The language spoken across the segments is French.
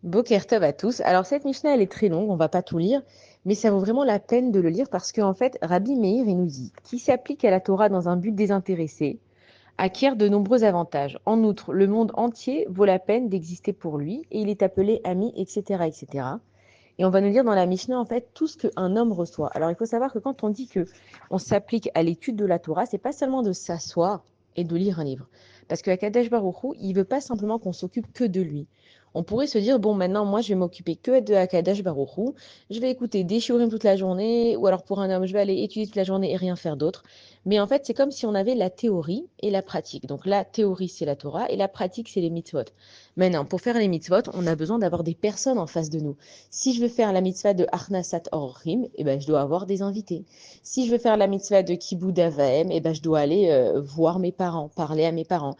Boker Tov à tous. Alors cette Mishnah, elle est très longue, on va pas tout lire, mais ça vaut vraiment la peine de le lire parce qu'en fait, Rabbi Meir, il nous dit, qui s'applique à la Torah dans un but désintéressé, acquiert de nombreux avantages. En outre, le monde entier vaut la peine d'exister pour lui et il est appelé ami, etc., etc. Et on va nous dire dans la Mishnah, en fait, tout ce qu'un homme reçoit. Alors, il faut savoir que quand on dit que on s'applique à l'étude de la Torah, c'est pas seulement de s'asseoir et de lire un livre. Parce que Kadesh Baruch Hu, il veut pas simplement qu'on s'occupe que de lui. On pourrait se dire, bon, maintenant, moi, je vais m'occuper que de Akadosh Baruch Hu. Je vais écouter des shiurim toute la journée, ou alors pour un homme, je vais aller étudier toute la journée et rien faire d'autre. Mais en fait, c'est comme si on avait la théorie et la pratique. Donc, la théorie, c'est la Torah, et la pratique, c'est les mitzvot. Maintenant, pour faire les mitzvot, on a besoin d'avoir des personnes en face de nous. Si je veux faire la mitzvah de Arnasat Orrim, eh ben, je dois avoir des invités. Si je veux faire la mitzvah de Kibud Avaim, eh ben, je dois aller voir mes parents, parler à mes parents.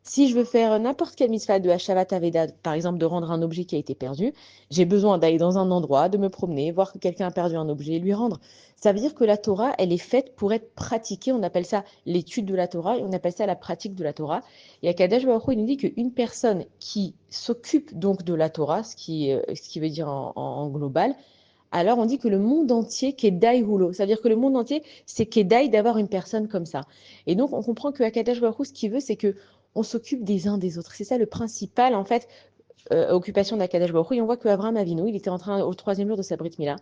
Si je veux faire n'importe quelle mitzvah de Hashavat Aveda, par exemple de rendre un objet qui a été perdu, j'ai besoin d'aller dans un endroit, de me promener, voir que quelqu'un a perdu un objet et lui rendre. Ça veut dire que la Torah, elle est faite pour être pratiquée. On appelle ça l'étude de la Torah et on appelle ça la pratique de la Torah. Et Akadosh Baruch Hu, il nous dit qu'une personne qui s'occupe donc de la Torah, ce qui veut dire en global, alors on dit que le monde entier, Kedai Hulo, ça veut dire que le monde entier, c'est Kedai d'avoir une personne comme ça. Et donc on comprend que Akadosh Baruch Hu, ce qu'il veut, c'est que on s'occupe des uns des autres. C'est ça le principal, en fait, occupation d'Akadosh Baruch Hu. Et on voit que Abraham Avinu, il était en train, au troisième jour de sa Brit Mila,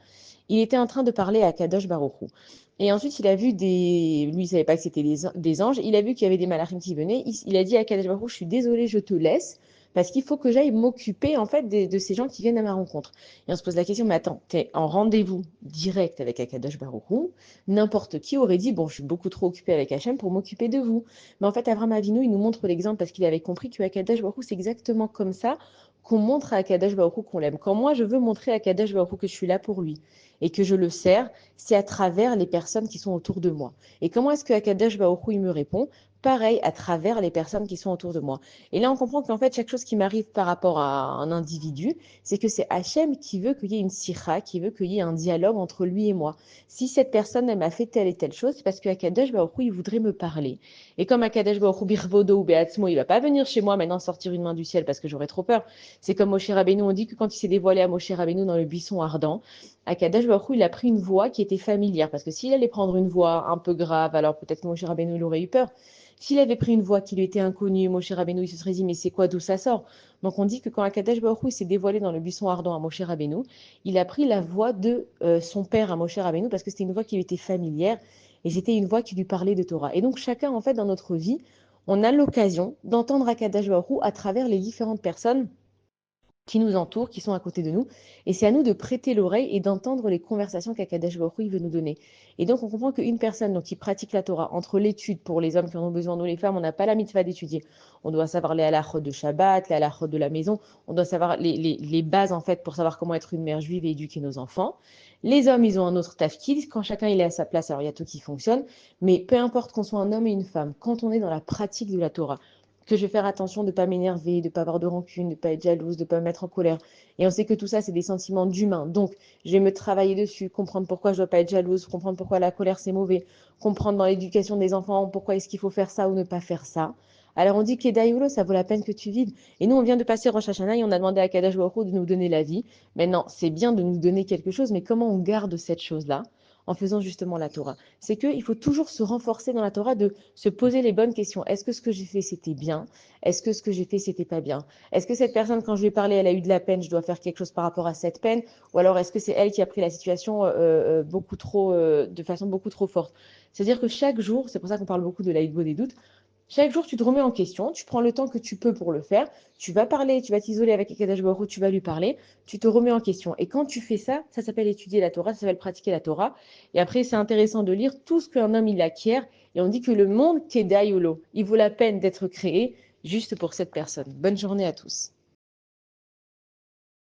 il était en train de parler à Akadosh Baruch Hu. Et ensuite, il a vu des. Lui, il savait pas que c'était des anges. Il a vu qu'il y avait des malachim qui venaient. Il a dit à Akadosh Baruch Hu, je suis désolé, je te laisse. Parce qu'il faut que j'aille m'occuper en fait de ces gens qui viennent à ma rencontre. Et on se pose la question, mais attends, tu es en rendez-vous direct avec Akadosh Baruch Hu. N'importe qui aurait dit, bon, je suis beaucoup trop occupé avec Hachem pour m'occuper de vous. Mais en fait, Abraham Avinu, il nous montre l'exemple parce qu'il avait compris que Akadosh Baruch Hu, c'est exactement comme ça qu'on montre à Akadosh Baruch Hu qu'on l'aime. Quand moi, je veux montrer à Akadosh Baruch Hu que je suis là pour lui et que je le sers, c'est à travers les personnes qui sont autour de moi. Et comment est-ce que Akadosh Baruch Hu, il me répond? Pareil, à travers les personnes qui sont autour de moi. Et là, on comprend qu'en fait, chaque chose qui m'arrive par rapport à un individu, c'est que c'est Hachem qui veut qu'il y ait une sikha, qui veut qu'il y ait un dialogue entre lui et moi. Si cette personne, elle m'a fait telle et telle chose, c'est parce que Akadosh Baruch Hu, il voudrait me parler. Et comme Akadosh Baruch Hu, Birvodo ou Beatzmo, il va pas venir chez moi maintenant sortir une main du ciel parce que j'aurais trop peur. C'est comme Moshe Rabbeinu, on dit que quand il s'est dévoilé à Moshe Rabbeinu dans le buisson ardent, Akadosh Baruch Hu, il a pris une voix qui était familière. Parce que s'il allait prendre une voix un peu grave, alors peut-être que Moshe Rabbeinu, il aurait eu peur. S'il avait pris une voix qui lui était inconnue, Moshe Rabbeinu, il se serait dit, mais c'est quoi, d'où ça sort? Donc on dit que quand Akadosh Baruch Hu s'est dévoilé dans le buisson ardent à Moshe Rabbeinu, il a pris la voix de son père à Moshe Rabbeinu parce que c'était une voix qui lui était familière et c'était une voix qui lui parlait de Torah. Et donc chacun, en fait, dans notre vie, on a l'occasion d'entendre Akadosh Baruch Hu à travers les différentes personnes qui nous entourent, qui sont à côté de nous. Et c'est à nous de prêter l'oreille et d'entendre les conversations qu'Akadosh Baruch Hu veut nous donner. Et donc, on comprend qu'une personne donc, qui pratique la Torah, entre l'étude pour les hommes qui en ont besoin, nous les femmes, on n'a pas la mitzvah d'étudier. On doit savoir les halachot de Shabbat, les halachot de la maison. On doit savoir les bases, en fait, pour savoir comment être une mère juive et éduquer nos enfants. Les hommes, ils ont un autre tafkid. Quand chacun il est à sa place, alors il y a tout qui fonctionne. Mais peu importe qu'on soit un homme et une femme, quand on est dans la pratique de la Torah, que je vais faire attention de ne pas m'énerver, de ne pas avoir de rancune, de ne pas être jalouse, de ne pas me mettre en colère. Et on sait que tout ça, c'est des sentiments d'humain. Donc, je vais me travailler dessus, comprendre pourquoi je ne dois pas être jalouse, comprendre pourquoi la colère, c'est mauvais, comprendre dans l'éducation des enfants pourquoi est-ce qu'il faut faire ça ou ne pas faire ça. Alors, on dit qu'Edaïoulo, ça vaut la peine que tu vides. Et nous, on vient de passer Rosh Hashanah et on a demandé à Kadash Baruch Hu de nous donner la vie. Maintenant, c'est bien de nous donner quelque chose, mais comment on garde cette chose-là en faisant justement la Torah? C'est qu'il faut toujours se renforcer dans la Torah, de se poser les bonnes questions. Est-ce que ce que j'ai fait, c'était bien? Est-ce que ce que j'ai fait, c'était pas bien? Est-ce que cette personne, quand je lui ai parlé, elle a eu de la peine, je dois faire quelque chose par rapport à cette peine? Ou alors est-ce que c'est elle qui a pris la situation beaucoup trop, de façon beaucoup trop forte? C'est-à-dire que chaque jour, c'est pour ça qu'on parle beaucoup de l'aïdbo des doutes, chaque jour, tu te remets en question, tu prends le temps que tu peux pour le faire, tu vas parler, tu vas t'isoler avec Ekadash Baruch Hu, tu vas lui parler, tu te remets en question. Et quand tu fais ça, ça s'appelle étudier la Torah, ça s'appelle pratiquer la Torah. Et après, c'est intéressant de lire tout ce qu'un homme il acquiert. Et on dit que le monde Kedai Olo, il vaut la peine d'être créé juste pour cette personne. Bonne journée à tous.